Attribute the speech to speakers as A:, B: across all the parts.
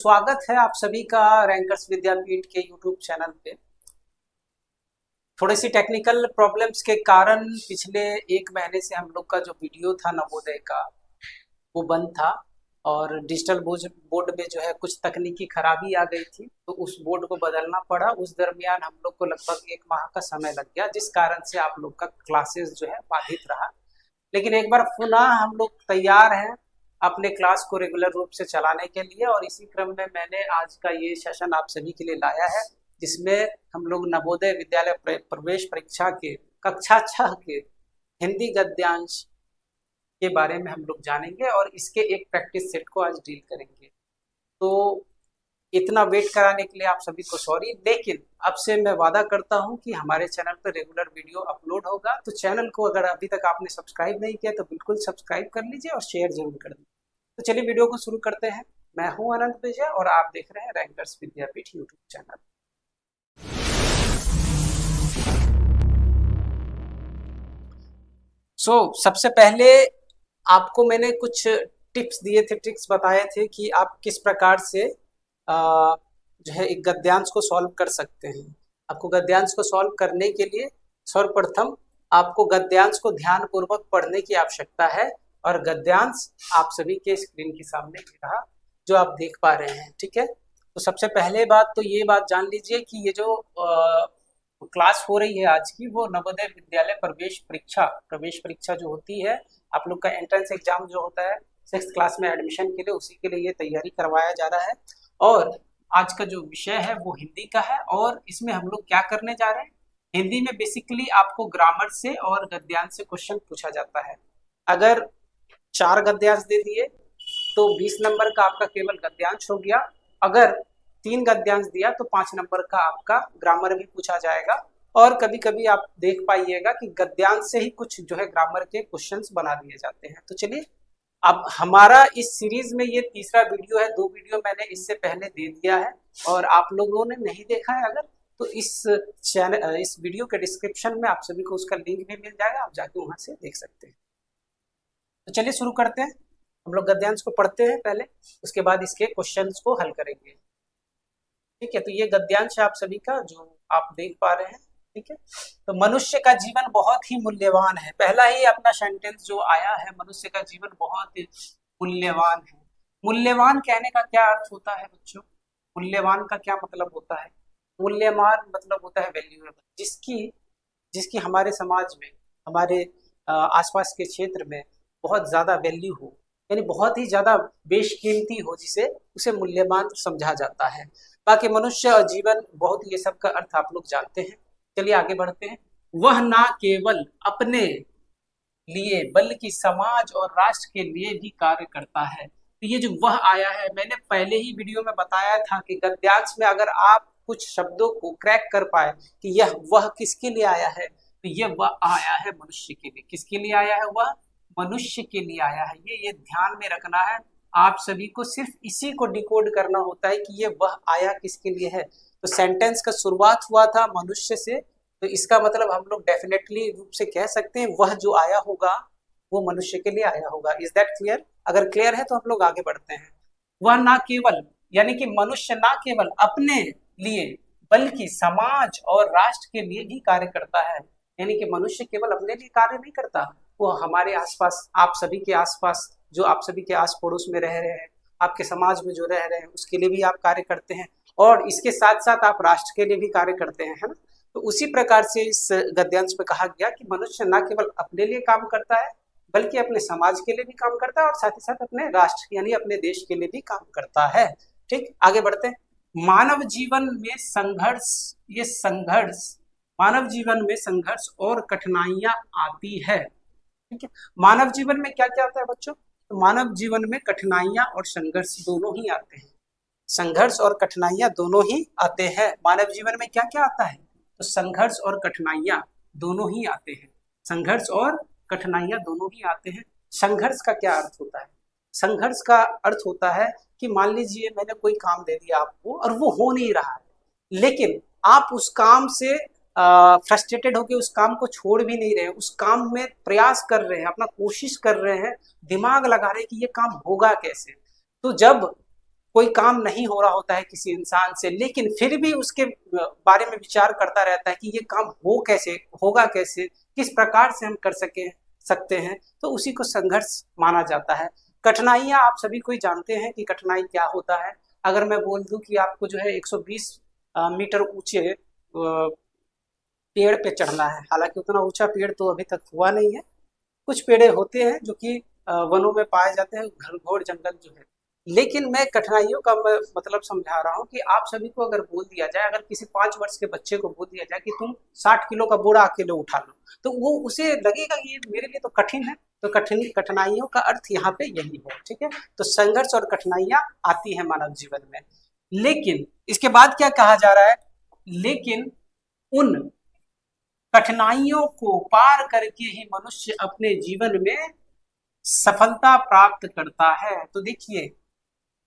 A: स्वागत है आप सभी का रैंकर्स विद्यापीठ के यूट्यूब चैनल पे। थोड़ी सी टेक्निकल प्रॉब्लम्स के कारण पिछले 1 महीने से हम लोग का जो वीडियो था नवोदय का वो बंद था और डिजिटल बोर्ड में जो है कुछ तकनीकी खराबी आ गई थी, तो उस बोर्ड को बदलना पड़ा। उस दरमियान हम लोग को लगभग 1 माह का समय लग गया, जिस कारण से आप लोग का क्लासेस जो है बाधित रहा। लेकिन एक बार पुनः हम लोग तैयार हैं अपने क्लास को रेगुलर रूप से चलाने के लिए, और इसी क्रम में मैंने आज का ये सेशन आप सभी के लिए लाया है, जिसमें हम लोग नवोदय विद्यालय प्रवेश परीक्षा के कक्षा 6 के हिंदी गद्यांश के बारे में हम लोग जानेंगे और इसके एक प्रैक्टिस सेट को आज डील करेंगे। तो इतना वेट कराने के लिए आप सभी को सॉरी, लेकिन अब से मैं वादा करता हूं कि हमारे चैनल पर रेगुलर वीडियो अपलोड होगा। तो चैनल को अगर अभी तक आपने सब्सक्राइब नहीं किया तो बिल्कुल सब्सक्राइब कर लीजिए और शेयर जरूर कर दीजिए। तो चलिए वीडियो को शुरू करते हैं। मैं हूं अनंत विजय और आप देख रहे हैं रैंकर्स विद्यापीठ यूट्यूब चैनल। सबसे पहले आपको मैंने कुछ टिप्स दिए थे, ट्रिक्स बताए थे कि आप किस प्रकार से जो है एक गद्यांश को सॉल्व कर सकते हैं। आपको गद्यांश को सॉल्व करने के लिए सर्वप्रथम आपको गद्यांश को ध्यान पूर्वक पढ़ने की आवश्यकता है, और गद्यांश आप सभी के स्क्रीन के सामने रहा जो आप देख पा रहे हैं। ठीक है, तो सबसे पहले बात तो ये बात जान लीजिए कि ये जो क्लास हो रही है आज की, वो नवोदय विद्यालय प्रवेश परीक्षा जो होती है, आप लोग का एंट्रेंस एग्जाम जो होता है 6th क्लास में एडमिशन के लिए, उसी के लिए ये तैयारी करवाया जा रहा है। और आज का जो विषय है वो हिंदी का है, और इसमें हम लोग क्या करने जा रहे हैं, हिंदी में बेसिकली आपको ग्रामर से और गद्यांश से क्वेश्चन पूछा जाता है। अगर 4 गद्यांश दे दिए तो 20 नंबर का आपका केवल गद्यांश हो गया। अगर 3 गद्यांश दिया तो 5 नंबर का आपका ग्रामर भी पूछा जाएगा। और कभी कभी आप देख पाइएगा कि गद्यांश से ही कुछ जो है ग्रामर के क्वेश्चंस बना दिए जाते हैं। तो चलिए, अब हमारा इस सीरीज में ये तीसरा वीडियो है। 2 वीडियो मैंने इससे पहले दे दिया है, और आप लोगों ने नहीं देखा है अगर, तो इस वीडियो के डिस्क्रिप्शन में आप सभी को उसका लिंक भी मिल जाएगा, आप जाके वहां से देख सकते हैं। तो चलिए शुरू करते हैं। हम लोग गद्यांश को पढ़ते हैं पहले, उसके बाद इसके क्वेश्चंस को हल करेंगे। ठीक है, तो ये गद्यांश है आप सभी का जो आप देख पा रहे हैं। ठीक है, तो मनुष्य का जीवन बहुत ही मूल्यवान है। पहला ही अपना सेंटेंस जो आया है, मनुष्य का जीवन बहुत ही मूल्यवान है। मूल्यवान कहने का क्या अर्थ होता है बच्चों? मूल्यवान का क्या मतलब होता है? मूल्यवान मतलब होता है वैल्यूएबल, जिसकी हमारे समाज में, हमारे आसपास के क्षेत्र में बहुत ज्यादा वैल्यू हो, यानी बहुत ही ज्यादा बेशकीमती हो, जिसे उसे मूल्यवान समझा जाता है। बाकी मनुष्य और जीवन बहुत, ये सब का अर्थ आप लोग जानते हैं। चलिए आगे बढ़ते हैं। वह ना केवल अपने लिए बल्कि समाज और राष्ट्र के लिए भी कार्य करता है। तो ये जो वह आया है, मैंने पहले ही वीडियो में बताया था कि गद्यांश में अगर आप कुछ शब्दों को क्रैक कर पाए कि यह वह किसके लिए आया है, तो यह वह आया है मनुष्य के लिए। किसके लिए आया है? वह मनुष्य के लिए आया है। ये ध्यान में रखना है आप सभी को। सिर्फ इसी को डिकोड करना होता है कि ये वह आया किसके लिए है। तो सेंटेंस का शुरुआत हुआ था मनुष्य से, तो इसका मतलब हम लोग डेफिनेटली रूप से कह सकते हैं वह जो आया होगा वो मनुष्य के लिए आया होगा। Is that clear? अगर क्लियर है तो हम लोग आगे बढ़ते हैं। वह ना केवल, यानी कि मनुष्य ना केवल अपने लिए बल्कि समाज और राष्ट्र के लिए भी कार्य करता है। यानी कि मनुष्य केवल अपने लिए कार्य नहीं करता, वो हमारे आसपास, आप सभी के आसपास, जो आप सभी के आस पड़ोस में रह रहे हैं, आपके समाज में जो रह रहे हैं, उसके लिए भी आप कार्य करते हैं, और इसके साथ साथ आप राष्ट्र के लिए भी कार्य करते हैं, है ना। तो उसी प्रकार से इस गद्यांश में कहा गया कि मनुष्य न केवल अपने लिए काम करता है बल्कि अपने समाज के लिए भी काम करता है, और साथ ही साथ अपने राष्ट्र यानी अपने देश के लिए भी काम करता है। ठीक, आगे बढ़ते हैं। मानव जीवन में मानव जीवन में संघर्ष और कठिनाइयां आती है। ठीक है, मानव जीवन में क्या क्या आता है बच्चों? तो मानव जीवन में कठिनाइयां और संघर्ष दोनों ही आते हैं। संघर्ष और कठिनाइयां दोनों ही आते हैं। मानव जीवन में क्या क्या आता है? तो संघर्ष और कठिनाइयां दोनों ही आते हैं। संघर्ष और कठिनाइयां दोनों ही आते हैं। संघर्ष का क्या अर्थ होता है? संघर्ष का अर्थ होता है कि मान लीजिए मैंने कोई काम दे दिया आपको और वो हो नहीं रहा है, लेकिन आप उस काम से फ्रस्ट्रेटेड होकर उस काम को छोड़ भी नहीं रहे हैं, उस काम में प्रयास कर रहे हैं, अपना कोशिश कर रहे हैं, दिमाग लगा रहे हैं कि ये काम होगा कैसे। तो जब कोई काम नहीं हो रहा होता है किसी इंसान से, लेकिन फिर भी उसके बारे में विचार करता रहता है कि ये काम हो कैसे, होगा कैसे, किस प्रकार से हम कर सकते हैं, तो उसी को संघर्ष माना जाता है। कठिनाइयां आप सभी कोई जानते हैं कि कठिनाई क्या होता है। अगर मैं बोल दूं कि आपको जो है 120 मीटर ऊंचे पेड़ पे चढ़ना है, हालांकि उतना ऊंचा पेड़ तो अभी तक हुआ नहीं है, कुछ पेड़े होते हैं जो कि वनों में पाए जाते हैं, घनघोर जंगल जो है। लेकिन मैं कठिनाइयों का मतलब समझा रहा हूँ कि आप सभी को अगर बोल दिया जाए, अगर किसी 5 वर्ष के बच्चे को बोल दिया जाए कि तुम 60 किलो का बोरा अकेले उठा लो, तो वो उसे लगेगा कि ये मेरे लिए तो कठिन है। तो कठिनाइयों का अर्थ यहाँ पे यही है, ठीक है। तो संघर्ष और कठिनाइयां आती है मानव जीवन में, लेकिन इसके बाद क्या कहा जा रहा है, लेकिन उन कठिनाइयों को पार करके ही मनुष्य अपने जीवन में सफलता प्राप्त करता है। तो देखिए,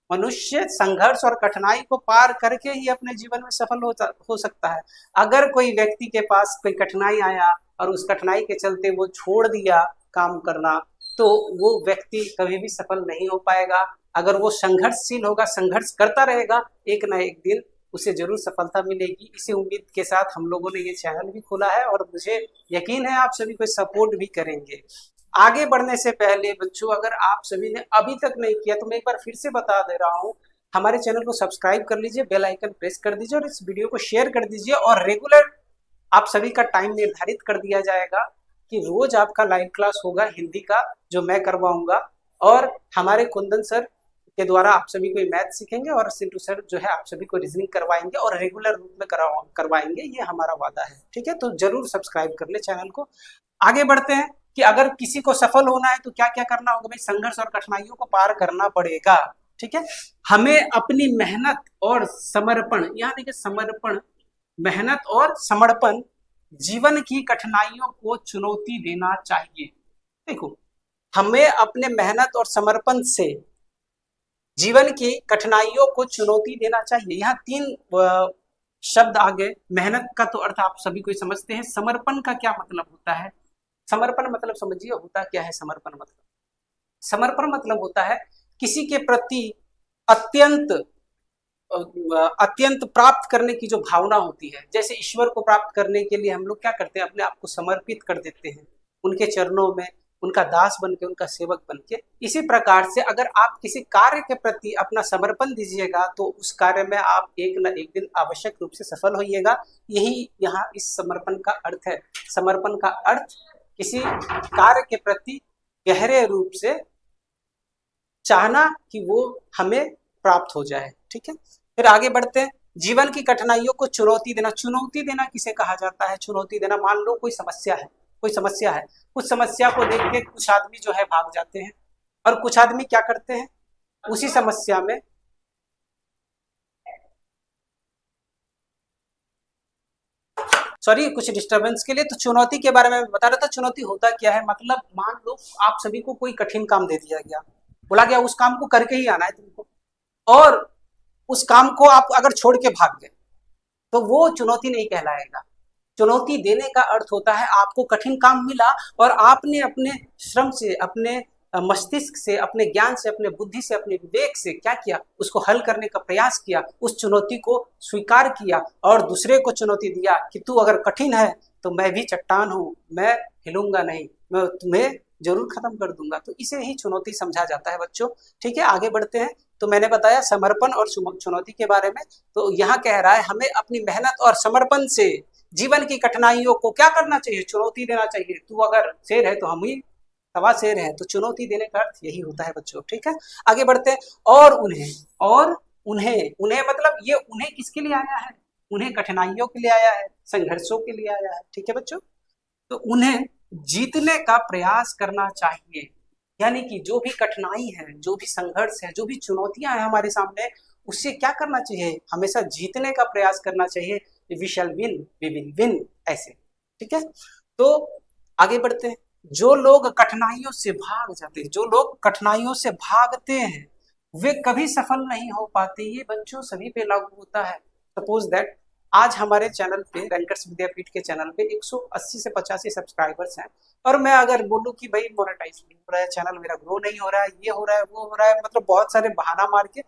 A: मनुष्य संघर्ष और कठिनाई को पार करके ही अपने जीवन में सफल हो सकता है। अगर कोई व्यक्ति के पास कोई कठिनाई आया और उस कठिनाई के चलते वो छोड़ दिया काम करना, तो वो व्यक्ति कभी भी सफल नहीं हो पाएगा। अगर वो संघर्षशील होगा, संघर्ष करता रहेगा, एक ना एक दिन उसे जरूर सफलता मिलेगी। इसी उम्मीद के साथ हम लोगों ने ये चैनल भी खोला है और मुझे यकीन है आप सभी को सपोर्ट भी करेंगे। आगे बढ़ने से पहले बच्चों, अगर आप सभी ने अभी तक नहीं किया तो मैं एक बार फिर से बता दे रहा हूँ, हमारे चैनल को सब्सक्राइब कर लीजिए, बेल आइकन प्रेस कर दीजिए और इस वीडियो को शेयर कर दीजिए। और रेगुलर आप सभी का टाइम निर्धारित कर दिया जाएगा कि रोज आपका लाइव क्लास होगा हिंदी का, जो मैं करवाऊंगा, और हमारे कुंदन सर के द्वारा आप सभी को मैथ सीखेंगे और सिंटू सर जो है आप सभी को रीजनिंग करवाएंगे और रेगुलर रूप में करवाएंगे, ये हमारा वादा है, ठीक है। तो जरूर सब्सक्राइब कर ले चैनल को। आगे बढ़ते हैं कि अगर किसी को सफल होना है तो क्या क्या करना होगा भाई, संघर्ष और कठिनाइयों को पार करना पड़ेगा, ठीक है। हमें अपनी मेहनत और समर्पण, यहाँ देखिए समर्पण, मेहनत और समर्पण, जीवन की कठिनाइयों को चुनौती देना चाहिए। देखो, हमें अपने मेहनत और समर्पण से जीवन की कठिनाइयों को चुनौती देना चाहिए। यहाँ 3 शब्द आगे। मेहनत का तो अर्थ आप सभी कोई समझते हैं। समर्पण का क्या मतलब होता है? समर्पण मतलब समझिए होता क्या है। समर्पण मतलब होता है किसी के प्रति अत्यंत प्राप्त करने की जो भावना होती है। जैसे ईश्वर को प्राप्त करने के लिए हम लोग क्या करते हैं, अपने आप को समर्पित कर देते हैं उनके चरणों में, उनका दास बन के, उनका सेवक बन के। इसी प्रकार से अगर आप किसी कार्य के प्रति अपना समर्पण दीजिएगा तो उस कार्य में आप एक न एक दिन आवश्यक रूप से सफल होइएगा। यही यहाँ इस समर्पण का अर्थ है। समर्पण का अर्थ किसी कार्य के प्रति गहरे रूप से चाहना कि वो हमें प्राप्त हो जाए, ठीक है। फिर आगे बढ़ते हैं। जीवन की कठिनाइयों को चुनौती देना। चुनौती देना किसे कहा जाता है? चुनौती देना, मान लो कोई समस्या है, कुछ समस्या को देख के कुछ आदमी जो है भाग जाते हैं और कुछ आदमी क्या करते हैं, उसी समस्या में कुछ डिस्टरबेंस के लिए। तो चुनौती के बारे में बता रहा था। चुनौती होता क्या है, मतलब मान लो आप सभी को कोई कठिन काम दे दिया गया, बोला गया उस काम को करके ही आना है तुमको, और उस काम को आप अगर छोड़ के भाग गए तो वो चुनौती नहीं कहलाएगा। चुनौती देने का अर्थ होता है आपको कठिन काम मिला और आपने अपने श्रम से, अपने मस्तिष्क से, अपने ज्ञान से, अपने बुद्धि से, अपने विवेक से क्या किया, उसको हल करने का प्रयास किया, उस चुनौती को स्वीकार किया और दूसरे को चुनौती दिया कि तू अगर कठिन है तो मैं भी चट्टान हूँ, मैं हिलूंगा नहीं, मैं तुम्हें जरूर खत्म कर दूंगा। तो इसे ही चुनौती समझा जाता है बच्चों, ठीक है। आगे बढ़ते हैं। तो मैंने बताया समर्पण और चुनौती के बारे में। तो यहाँ कह रहा है हमें अपनी मेहनत और समर्पण से जीवन की कठिनाइयों को क्या करना चाहिए, चुनौती देना चाहिए। तू अगर शेर है तो हम ही सवा शेर है। तो चुनौती देने का अर्थ यही होता है बच्चों, ठीक है। आगे बढ़ते हैं। और उन्हें मतलब ये उन्हें किसके लिए आया है? उन्हें कठिनाइयों के लिए आया है, संघर्षों के लिए आया है, ठीक है बच्चों। तो उन्हें जीतने का प्रयास करना चाहिए। यानी कि जो भी कठिनाई है, जो भी संघर्ष है, जो भी चुनौतियां हैं हमारे सामने, उससे क्या करना चाहिए, हमेशा जीतने का प्रयास करना चाहिए। We shall win, we will win, ऐसे, ठीक है। तो आगे बढ़ते हैं। जो लोग कठिनाइयों से भाग जाते हैं, जो लोग कठिनाइयों से भागते हैं, वे कभी सफल नहीं हो पाते। ये बच्चों सभी पे लागू होता है। सपोज दैट आज हमारे चैनल पे, रैंकर्स विद्यापीठ के चैनल पे 180 से 85 सब्सक्राइबर्स हैं, और मैं अगर बोलूं कि भाई मोनेटाइज नहीं हो रहा है, चैनल मेरा ग्रो नहीं हो रहा है, ये हो रहा है, वो हो रहा है, मतलब बहुत सारे बहाना मार के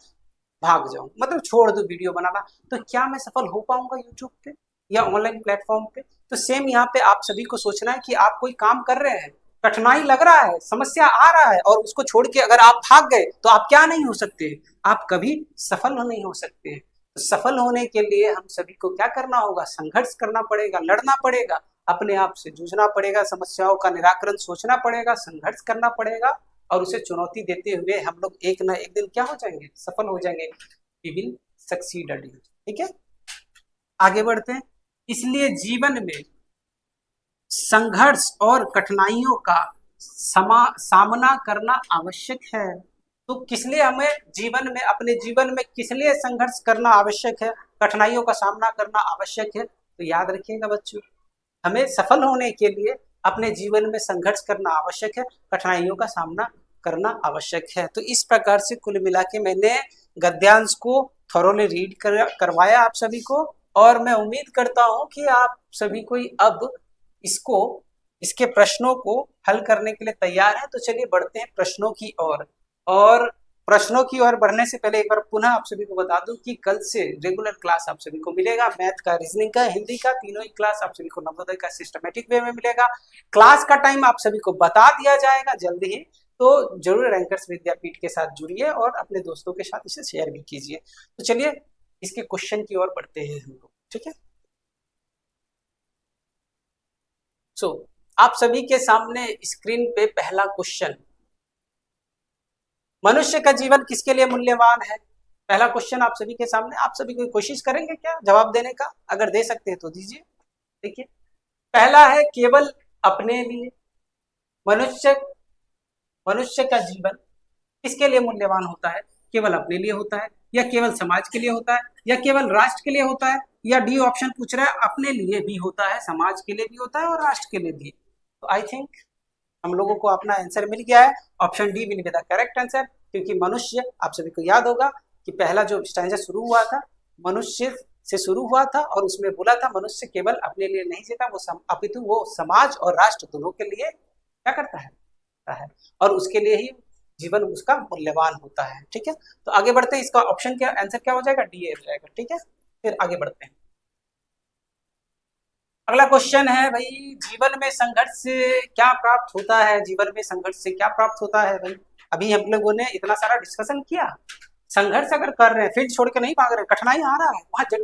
A: भाग जाऊं, मतलब छोड़ दूं वीडियो बनाना, तो क्या मैं सफल हो पाऊंगा यूट्यूब पे या ऑनलाइन प्लेटफॉर्म पे? तो सेम यहाँ पे आप सभी को सोचना है कि आप कोई काम कर रहे हैं, कठिनाई लग रहा है, समस्या आ रहा है, और उसको छोड़ के अगर आप भाग गए तो आप क्या नहीं हो सकते, आप कभी सफल नहीं हो सकते। तो सफल होने के लिए हम सभी को क्या करना होगा, संघर्ष करना पड़ेगा, लड़ना पड़ेगा, अपने आप से जूझना पड़ेगा, समस्याओं का निराकरण सोचना पड़ेगा, संघर्ष करना पड़ेगा, और उसे चुनौती देते हुए हम लोग एक ना एक दिन क्या हो जाएंगे, सफल हो जाएंगे। We will succeed a day. ठीक है, आगे बढ़ते हैं। इसलिए जीवन में संघर्ष और कठिनाइयों का सामना करना आवश्यक है। तो किस लिए हमें जीवन में, अपने जीवन में किस लिए संघर्ष करना आवश्यक है, कठिनाइयों का सामना करना आवश्यक है? तो याद रखिएगा बच्चों, हमें सफल होने के लिए अपने जीवन में संघर्ष करना आवश्यक है, कठिनाइयों का सामना करना आवश्यक है। तो इस प्रकार से कुल मिला के मैंने गद्यांश को थोरोली रीड करवाया आप सभी को, और मैं उम्मीद करता हूं कि आप सभी को अब इसको, इसके प्रश्नों को हल करने के लिए तैयार है। तो चलिए बढ़ते हैं प्रश्नों की ओर। और प्रश्नों की ओर बढ़ने से पहले एक बार पुनः आप सभी को बता दूं कि कल से रेगुलर क्लास आप सभी को मिलेगा, मैथ का, रीजनिंग का, हिंदी का, तीनों ही क्लास आप सभी को नवोदय का सिस्टमेटिक वे में मिलेगा। क्लास का टाइम आप सभी को बता दिया जाएगा जल्दी ही, तो जरूर रैंकर्स विद्यापीठ के साथ जुड़िए और अपने दोस्तों के साथ इसे शेयर भी कीजिए। तो चलिए इसके क्वेश्चन की ओर बढ़ते हैं हम लोग। ठीक है, सो आप सभी के सामने स्क्रीन पे पहला क्वेश्चन, मनुष्य का जीवन किसके लिए मूल्यवान है? पहला क्वेश्चन आप सभी के सामने, आप सभी कोई कोशिश करेंगे क्या जवाब देने का? अगर दे सकते हैं तो दीजिए। देखिए, पहला है केवल अपने लिए। मनुष्य मनुष्य का जीवन किसके लिए मूल्यवान होता है? केवल अपने लिए होता है, या केवल समाज के लिए होता है, या केवल राष्ट्र के लिए होता है, या डी ऑप्शन पूछ रहा है अपने लिए भी होता है, समाज के लिए भी होता है और राष्ट्र के लिए भी। तो आई थिंक हम लोगों को अपना आंसर मिल गया है। Option D will be the correct answer, क्योंकि मनुष्य, आप सभी को याद होगा कि पहला जो स्टैंजा शुरू हुआ था मनुष्य से शुरू हुआ था, और उसमें बोला था मनुष्य केवल अपने लिए नहीं जीता, वो अपितु वो समाज और राष्ट्र दोनों के लिए क्या करता है, और उसके लिए ही जीवन उसका मूल्यवान होता है। ठीक है, तो आगे बढ़ते हैं। इसका ऑप्शन क्या आंसर क्या हो जाएगा? डी हो जाएगा। ठीक है, फिर आगे बढ़ते हैं। अगला क्वेश्चन है भाई, जीवन में संघर्ष से क्या प्राप्त होता है? जीवन में संघर्ष से क्या प्राप्त होता है भाई? अभी हम लोगों ने इतना सारा डिस्कशन किया, संघर्ष अगर कर रहे हैं, फील्ड छोड़ के नहीं भाग रहे, कठिनाई आ रहा है, वहां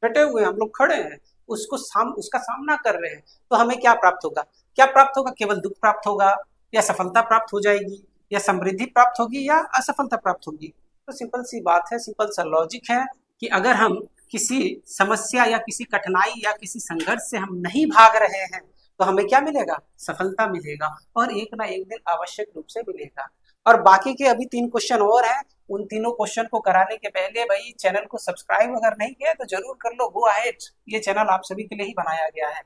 A: डटे हुए हम लोग खड़े हैं, उसका सामना कर रहे हैं, तो हमें क्या प्राप्त होगा? क्या प्राप्त होगा? केवल दुख प्राप्त होगा, या सफलता प्राप्त हो जाएगी, या समृद्धि प्राप्त होगी, या असफलता प्राप्त होगी? तो सिंपल सी बात है, सिंपल सा लॉजिक है कि अगर हम किसी समस्या या किसी कठिनाई या किसी संघर्ष से हम नहीं भाग रहे हैं तो हमें क्या मिलेगा? सफलता मिलेगा, और एक ना एक दिन आवश्यक रूप से मिलेगा। और बाकी के अभी 3 क्वेश्चन और हैं, उन तीनों क्वेश्चन को कराने के पहले भाई चैनल को सब्सक्राइब अगर नहीं किया तो जरूर कर लो, गो अहेड, ये चैनल आप सभी के लिए ही बनाया गया है।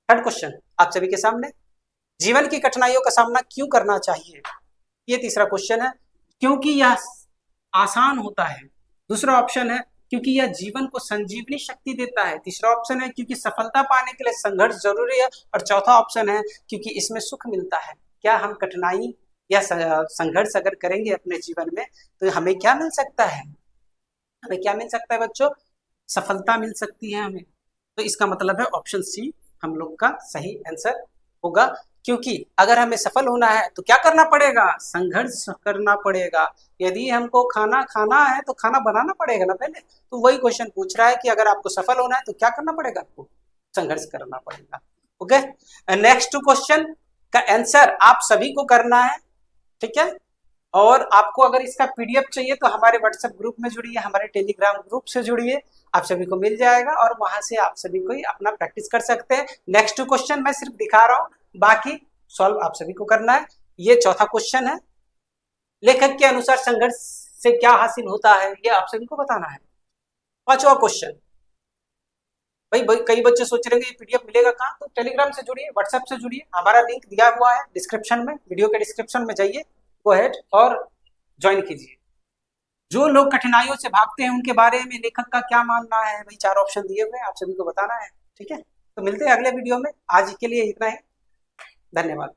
A: थर्ड क्वेश्चन आप सभी के सामने, जीवन की कठिनाइयों का सामना क्यों करना चाहिए? ये तीसरा क्वेश्चन है, क्योंकि यह आसान होता है। दूसरा ऑप्शन है क्योंकि यह जीवन को संजीवनी शक्ति देता है। तीसरा ऑप्शन है क्योंकि सफलता पाने के लिए संघर्ष जरूरी है। और चौथा ऑप्शन है क्योंकि इसमें सुख मिलता है। क्या हम कठिनाई या संघर्ष अगर करेंगे अपने जीवन में तो हमें क्या मिल सकता है? हमें क्या मिल सकता है बच्चों? सफलता मिल सकती है हमें। तो इसका मतलब है ऑप्शन सी हम लोग का सही आंसर होगा, क्योंकि अगर हमें सफल होना है तो क्या करना पड़ेगा? संघर्ष करना पड़ेगा। यदि हमको खाना खाना है तो खाना बनाना पड़ेगा ना पहले। तो वही क्वेश्चन पूछ रहा है कि अगर आपको सफल होना है तो क्या करना पड़ेगा? आपको संघर्ष करना पड़ेगा। ओके, नेक्स्ट क्वेश्चन का आंसर आप सभी को करना है। ठीक है, और आपको अगर इसका पीडीएफ चाहिए तो हमारे व्हाट्सएप ग्रुप में जुड़िए, हमारे टेलीग्राम ग्रुप से जुड़िए, आप सभी को मिल जाएगा और वहां से आप सभी को ही अपना प्रैक्टिस कर सकते हैं। नेक्स्ट क्वेश्चन मैं सिर्फ दिखा रहा हूं, बाकी सॉल्व आप सभी को करना है। ये चौथा क्वेश्चन है, लेखक के अनुसार संघर्ष से क्या हासिल होता है, ये आप सभी को बताना है। पांचवा क्वेश्चन, भाई कई बच्चे सोच रहे हैं ये पीडीएफ मिलेगा कहाँ? तो टेलीग्राम से जुड़िए, व्हाट्सएप से जुड़िए, हमारा लिंक दिया हुआ है डिस्क्रिप्शन में, वीडियो के डिस्क्रिप्शन में जाइए, गो अहेड और ज्वाइन कीजिए। जो लोग कठिनाइयों से भागते हैं उनके बारे में लेखक का क्या मानना है? भाई 4 ऑप्शन दिए हुए हैं, आप सभी को बताना है। ठीक है, तो मिलते हैं अगले वीडियो में, आज के लिए इतना ही, धन्यवाद।